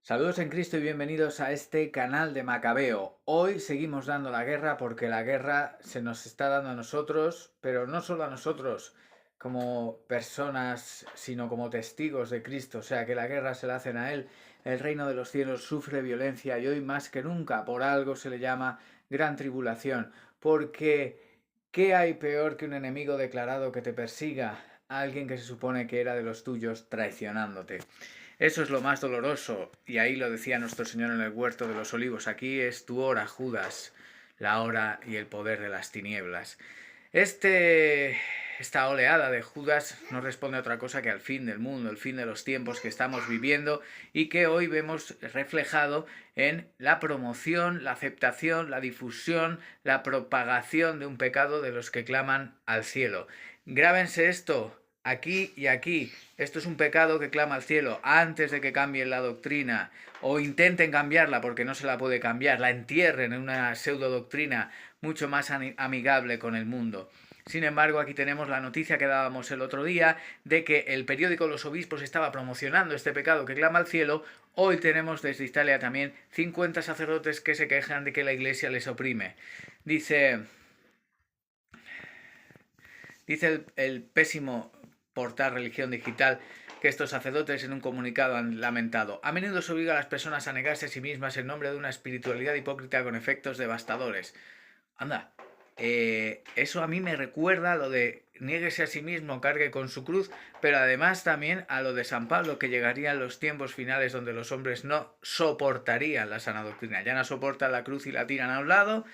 Saludos en Cristo y bienvenidos a este canal de Macabeo. Hoy seguimos dando la guerra porque la guerra se nos está dando a nosotros, pero no solo a nosotros como personas, sino como testigos de Cristo. O sea que la guerra se la hacen a Él. El reino de los cielos sufre violencia y hoy más que nunca por algo se le llama gran tribulación. Porque ¿qué hay peor que un enemigo declarado que te persiga? Alguien que se supone que era de los tuyos traicionándote. Eso es lo más doloroso, y ahí lo decía nuestro Señor en el huerto de los olivos. Aquí es tu hora, Judas, la hora y el poder de las tinieblas. Esta oleada de Judas no responde a otra cosa que al fin del mundo, el fin de los tiempos que estamos viviendo y que hoy vemos reflejado en la promoción, la aceptación, la difusión, la propagación de un pecado de los que claman al cielo. Grábense esto, aquí y aquí. Esto es un pecado que clama al cielo antes de que cambien la doctrina o intenten cambiarla porque no se la puede cambiar, la entierren en una pseudo doctrina mucho más amigable con el mundo. Sin embargo, aquí tenemos la noticia que dábamos el otro día de que el periódico Los Obispos estaba promocionando este pecado que clama al cielo. Hoy tenemos desde Italia también 50 sacerdotes que se quejan de que la Iglesia les oprime. Dice el pésimo portal Religión Digital que estos sacerdotes en un comunicado han lamentado. A menudo se obliga a las personas a negarse a sí mismas en nombre de una espiritualidad hipócrita con efectos devastadores. Anda, eso a mí me recuerda a lo de niéguese a sí mismo, cargue con su cruz, pero además también a lo de San Pablo, que llegarían los tiempos finales donde los hombres no soportarían la sana doctrina. Ya no soportan la cruz y la tiran a un lado.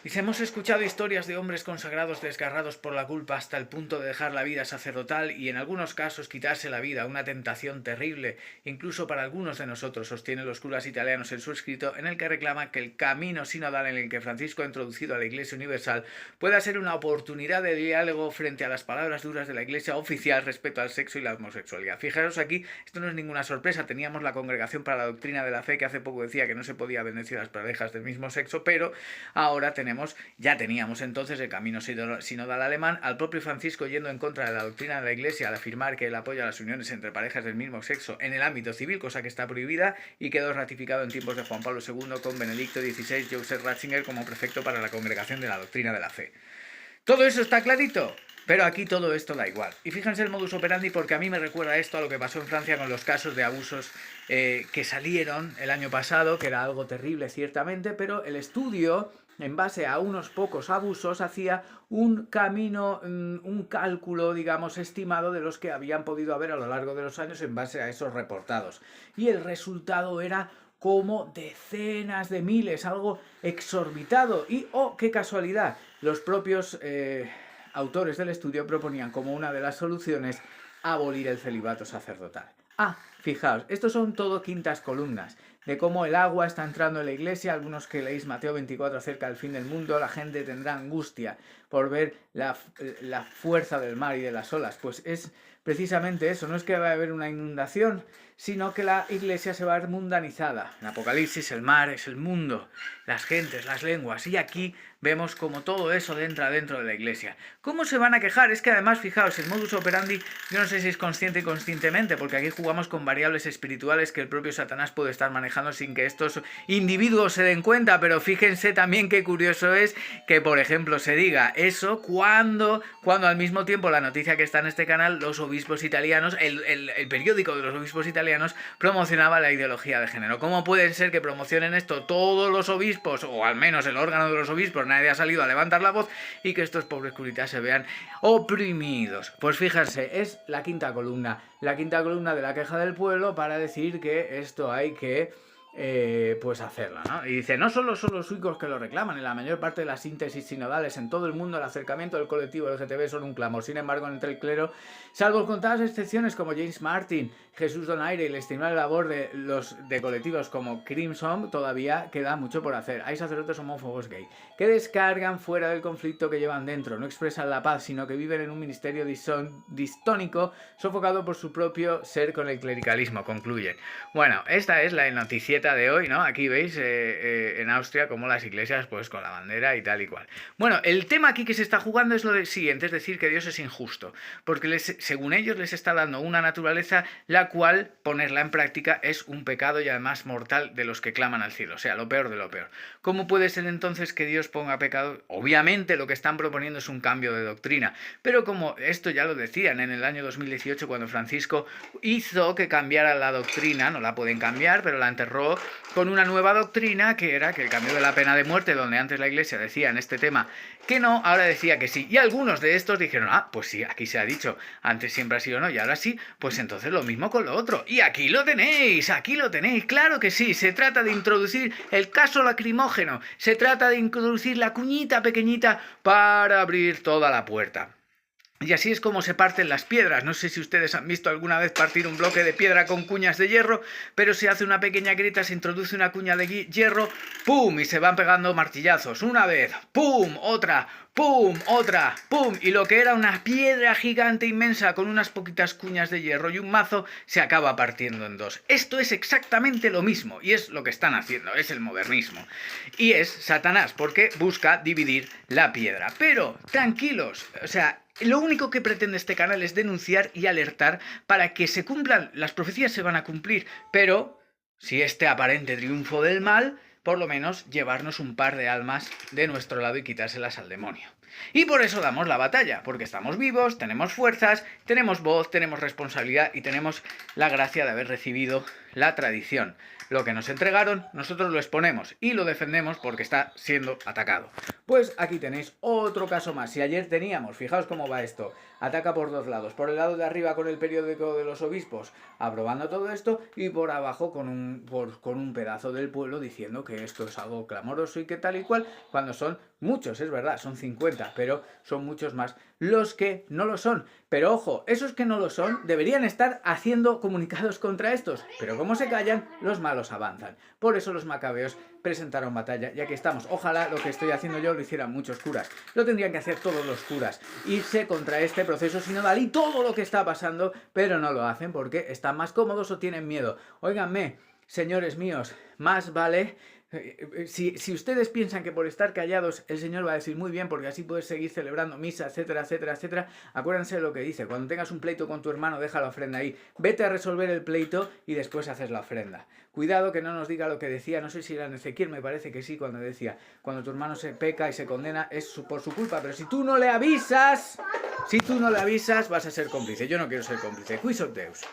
Dice, hemos escuchado historias de hombres consagrados desgarrados por la culpa hasta el punto de dejar la vida sacerdotal y en algunos casos quitarse la vida, una tentación terrible, incluso para algunos de nosotros, sostienen los curas italianos en su escrito, en el que reclama que el camino sinodal en el que Francisco ha introducido a la Iglesia Universal pueda ser una oportunidad de diálogo frente a las palabras duras de la Iglesia oficial respecto al sexo y la homosexualidad. Fijaros aquí, esto no es ninguna sorpresa, teníamos la Congregación para la Doctrina de la Fe que hace poco decía que no se podía bendecir a las parejas del mismo sexo, pero ahora ya teníamos entonces el camino sinodal alemán, al propio Francisco yendo en contra de la doctrina de la Iglesia al afirmar que él apoya las uniones entre parejas del mismo sexo en el ámbito civil, cosa que está prohibida, y quedó ratificado en tiempos de Juan Pablo II con Benedicto XVI Joseph Ratzinger como prefecto para la Congregación de la Doctrina de la Fe. ¿Todo eso está clarito? Pero aquí todo esto da igual. Y fíjense el modus operandi porque a mí me recuerda esto a lo que pasó en Francia con los casos de abusos que salieron el año pasado, que era algo terrible ciertamente, pero el estudio, en base a unos pocos abusos, hacía un camino, un cálculo, digamos, estimado de los que habían podido haber a lo largo de los años en base a esos reportados. Y el resultado era como decenas de miles, algo exorbitado. Y, oh, qué casualidad, los propios autores del estudio proponían como una de las soluciones abolir el celibato sacerdotal. Ah, fijaos, estos son todo quintas columnas de cómo el agua está entrando en la iglesia. Algunos que leéis Mateo 24 acerca del fin del mundo, la gente tendrá angustia por ver la fuerza del mar y de las olas. Pues es precisamente eso, no es que va a haber una inundación, sino que la iglesia se va a ver mundanizada. En Apocalipsis el mar es el mundo, las gentes, las lenguas, y aquí vemos como todo eso entra dentro de la iglesia. ¿Cómo se van a quejar? Es que además, fijaos, el modus operandi, yo no sé si es consciente y conscientemente, porque aquí jugamos con variables espirituales que el propio Satanás puede estar manejando sin que estos individuos se den cuenta, pero fíjense también qué curioso es que, por ejemplo, se diga eso cuando al mismo tiempo la noticia que está en este canal, los obispos italianos, el periódico de los obispos italianos promocionaba la ideología de género. ¿Cómo puede ser que promocionen esto todos los obispos, o al menos el órgano de los obispos, nadie ha salido a levantar la voz, y que estos pobres curitas se vean oprimidos? Pues fíjense, es la quinta columna de la queja del pueblo para decir que esto hay que pues hacerla, ¿no? Y dice, no solo son los suicos que lo reclaman, en la mayor parte de las síntesis sinodales en todo el mundo el acercamiento del colectivo LGTB son un clamor. Sin embargo, entre el clero, salvo contadas excepciones como James Martin, Jesús Donaire y la estimable labor de los de colectivos como Crimson, todavía queda mucho por hacer. Hay sacerdotes homófobos gay que descargan fuera del conflicto que llevan dentro, no expresan la paz, sino que viven en un ministerio distónico, sofocado por su propio ser con el clericalismo, concluyen. Bueno, esta es la noticieta camiseta de hoy, ¿no? Aquí veis en Austria como las iglesias pues con la bandera y tal y cual. Bueno, el tema aquí que se está jugando es lo siguiente, es decir, que Dios es injusto, porque según ellos les está dando una naturaleza la cual ponerla en práctica es un pecado y además mortal de los que claman al cielo, o sea, lo peor de lo peor. ¿Cómo puede ser entonces que Dios ponga pecado? Obviamente lo que están proponiendo es un cambio de doctrina, pero como esto ya lo decían en el año 2018 cuando Francisco hizo que cambiara la doctrina, no la pueden cambiar, pero la enterró con una nueva doctrina que era que el cambio de la pena de muerte, donde antes la Iglesia decía en este tema que no, ahora decía que sí. Y algunos de estos dijeron, pues sí, aquí se ha dicho, antes siempre ha sido no y ahora sí, pues entonces lo mismo con lo otro. Y aquí lo tenéis, claro que sí, se trata de introducir el caso lacrimógeno, se trata de introducir la cuñita pequeñita para abrir toda la puerta. Y así es como se parten las piedras. No sé si ustedes han visto alguna vez partir un bloque de piedra con cuñas de hierro, pero se hace una pequeña grieta, se introduce una cuña de hierro, ¡pum! Y se van pegando martillazos. Una vez, ¡pum! Otra, ¡pum! Otra, ¡pum! Y lo que era una piedra gigante inmensa con unas poquitas cuñas de hierro y un mazo se acaba partiendo en dos. Esto es exactamente lo mismo y es lo que están haciendo, es el modernismo. Y es Satanás porque busca dividir la piedra. Pero, tranquilos, o sea, lo único que pretende este canal es denunciar y alertar para que se cumplan, las profecías se van a cumplir, pero si este aparente triunfo del mal, por lo menos llevarnos un par de almas de nuestro lado y quitárselas al demonio. Y por eso damos la batalla, porque estamos vivos, tenemos fuerzas, tenemos voz, tenemos responsabilidad y tenemos la gracia de haber recibido la tradición. Lo que nos entregaron, nosotros lo exponemos y lo defendemos porque está siendo atacado. Pues aquí tenéis otro caso más. Si ayer teníamos, fijaos cómo va esto, ataca por dos lados. Por el lado de arriba con el periódico de los obispos aprobando todo esto y por abajo con un pedazo del pueblo diciendo que esto es algo clamoroso y que tal y cual, cuando son muchos, es verdad, son 50, pero son muchos más los que no lo son. Pero ojo, esos que no lo son deberían estar haciendo comunicados contra estos, pero como se callan, los malos avanzan. Por eso los macabeos presentaron batalla, ya que estamos. Ojalá lo que estoy haciendo yo lo hicieran muchos curas. Lo tendrían que hacer todos los curas. Irse contra este proceso sinodal y todo lo que está pasando, pero no lo hacen porque están más cómodos o tienen miedo. Óiganme, señores míos, más vale... Si ustedes piensan que por estar callados el Señor va a decir muy bien porque así puedes seguir celebrando misa, etcétera, etcétera, etcétera, acuérdense de lo que dice: cuando tengas un pleito con tu hermano, deja la ofrenda ahí, vete a resolver el pleito y después haces la ofrenda. Cuidado que no nos diga lo que decía, no sé si era en Ezequiel, me parece que sí, cuando decía: cuando tu hermano se peca y se condena es por su culpa, pero si tú no le avisas, vas a ser cómplice. Yo no quiero ser cómplice. Quis of Deus.